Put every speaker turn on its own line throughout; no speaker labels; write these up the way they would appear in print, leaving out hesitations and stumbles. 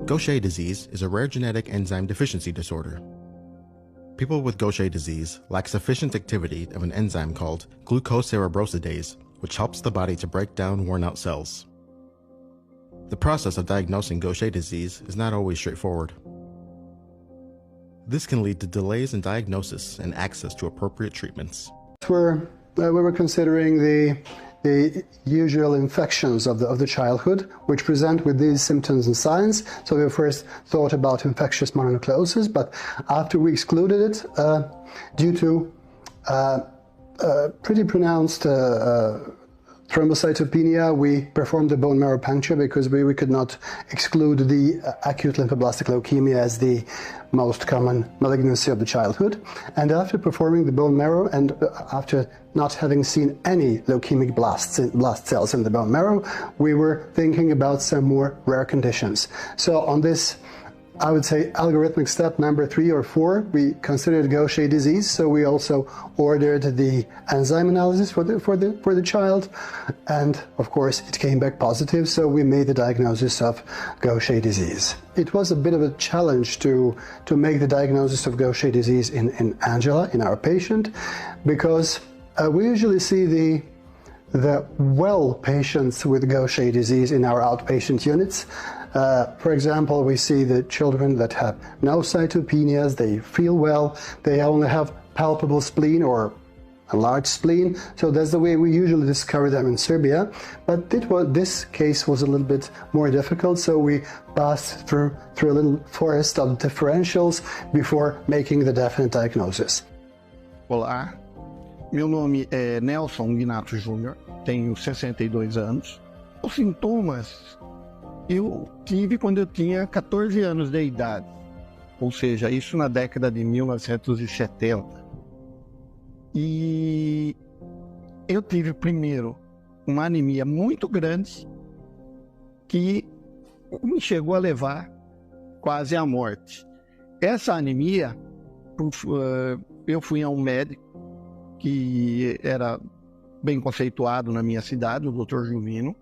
Gaucher disease is a rare genetic enzyme deficiency disorder. People with Gaucher disease lack sufficient activity of an enzyme called glucocerebrosidase, which helps the body to break down worn-out cells. The process of diagnosing Gaucher disease is not always straightforward. This can lead to delays in diagnosis and access to appropriate treatments.
We were considering the usual infections of the childhood, which present with these symptoms and signs. So we first thought about infectious mononucleosis, but after we excluded it due to pretty pronounced thrombocytopenia, we performed a bone marrow puncture because we could not exclude the acute lymphoblastic leukemia as the most common malignancy of the childhood. And after performing the bone marrow and after not having seen any leukemic blast cells in the bone marrow, we were thinking about some more rare conditions. So on this, I would say, algorithmic step number 3 or 4, we considered Gaucher disease. So we also ordered the enzyme analysis for the child, and of course it came back positive. So we made the diagnosis of Gaucher disease. It was a bit of a challenge to make the diagnosis of Gaucher disease in Angela, in our patient, because we usually see the well patients with Gaucher disease in our outpatient units. For example, we see the children that have no cytopenias, they feel well, they only have palpable spleen or a large spleen. So that's the way we usually discover them in Serbia. But this case was a little bit more difficult, so we passed through a little forest of differentials before making the definite diagnosis.
Olá, meu nome é Nelson Guinato Júnior, tenho 62 anos. Os sintomas eu tive quando eu tinha 14 anos de idade, ou seja, isso na década de 1970. E eu tive primeiro uma anemia muito grande que me chegou a levar quase à morte. Essa anemia, eu fui a um médico que era bem conceituado na minha cidade, o Dr. Juvino,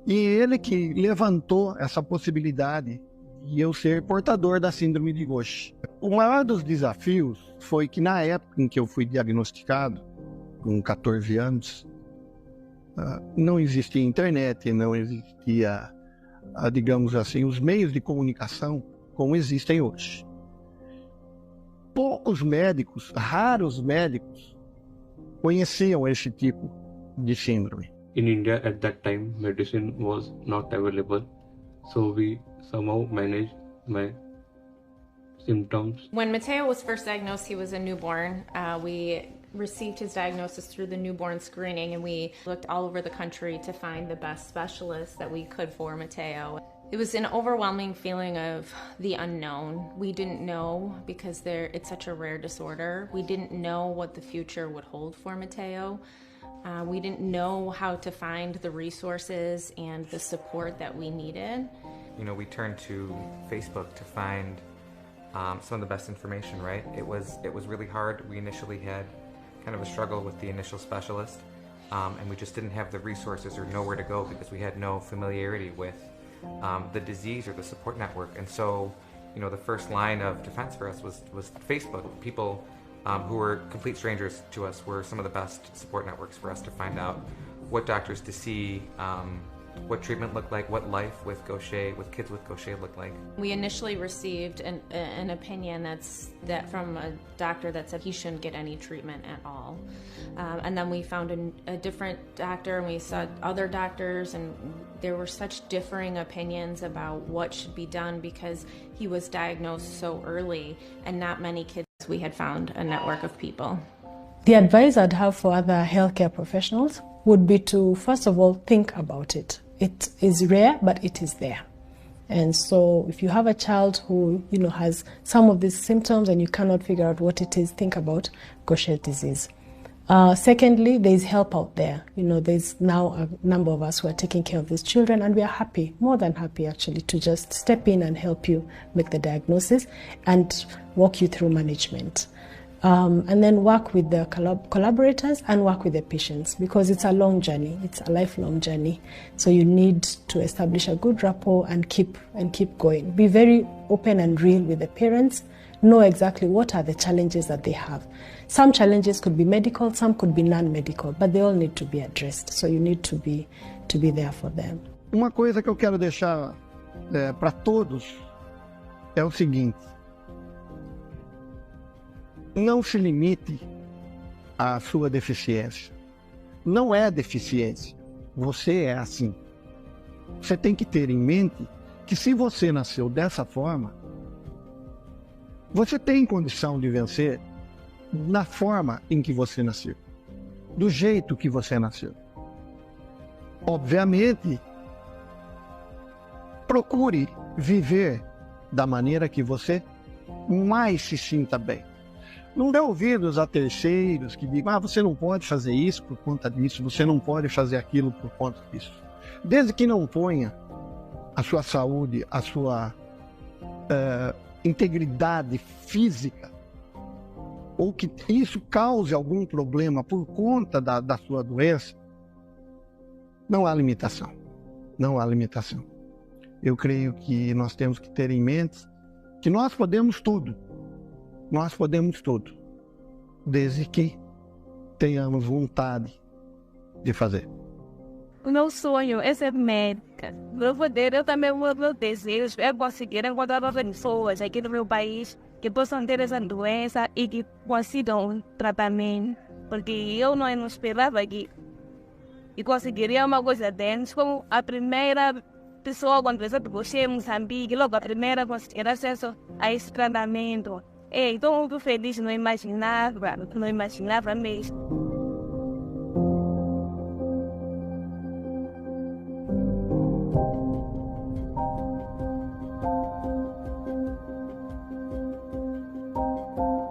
e ele que levantou essa possibilidade de eu ser portador da síndrome de Gaucher. O maior dos desafios foi que na época em que eu fui diagnosticado, com 14 anos, não existia internet, não existia, digamos assim, os meios de comunicação como existem hoje. Poucos médicos, raros médicos, conheciam esse tipo de síndrome.
In India at that time, medicine was not available, so we somehow managed my symptoms.
When Mateo was first diagnosed, he was a newborn. We received his diagnosis through the newborn screening, and we looked all over the country to find the best specialist that we could for Mateo. It was an overwhelming feeling of the unknown. We didn't know because it's such a rare disorder. We didn't know what the future would hold for Mateo. We didn't know how to find the resources and the support that we needed.
You know, we turned to Facebook to find some of the best information, right? It was really hard. We initially had kind of a struggle with the initial specialist, and we just didn't have the resources or nowhere to go because we had no familiarity with the disease or the support network. And so, you know, the first line of defense for us was Facebook. People who were complete strangers to us were some of the best support networks for us to find out what doctors to see, what treatment looked like, what life with Gaucher, with kids with Gaucher looked like. We initially received an opinion that from a doctor that said he shouldn't get any treatment at all. And then we found a different doctor, and we saw other doctors, and there were such differing opinions about what should be done because he was diagnosed so early, and not many kids. We had found a network of people.
The advice I'd have for other healthcare professionals would be to, first of all, think about it. It is rare, but it is there. And so if you have a child who, has some of these symptoms and you cannot figure out what it is, think about Gaucher disease. Secondly, there's help out there. There's now a number of us who are taking care of these children, and we are happy, more than happy actually, to just step in and help you make the diagnosis and walk you through management. and then work with the collaborators and work with the patients, because it's a long journey, it's a lifelong journey. So you need to establish a good rapport and keep going. Be very open and real with the parents. Know exactly what are the challenges that they have. Some challenges could be medical, some could be non-medical, but they all need to be addressed. So you need to be there for them.
Uma coisa que eu quero deixar para todos é o seguinte: não se limite à sua deficiência. Não é deficiência, você é assim. Você tem que ter em mente que se você nasceu dessa forma, você tem condição de vencer na forma em que você nasceu, do jeito que você nasceu. Obviamente, procure viver da maneira que você mais se sinta bem. Não dê ouvidos a terceiros que digam: você não pode fazer isso por conta disso, você não pode fazer aquilo por conta disso. Desde que não ponha a sua saúde, a sua integridade física, ou que isso cause algum problema por conta da sua doença, não há limitação. Não há limitação. Eu creio que nós temos que ter em mente que nós podemos tudo. Nós podemos tudo, desde que tenhamos vontade de fazer.
O meu sonho é ser médica. Eu também, o meu desejo é conseguir encontrar outras pessoas aqui no meu país que possam ter essa doença e que consigam tratamento. Porque eu não esperava que conseguiria uma coisa dessas, como a primeira pessoa, quando eu cheguei em Moçambique, logo a primeira conseguir acesso a esse tratamento. Então, eu estou feliz, não imaginava mesmo.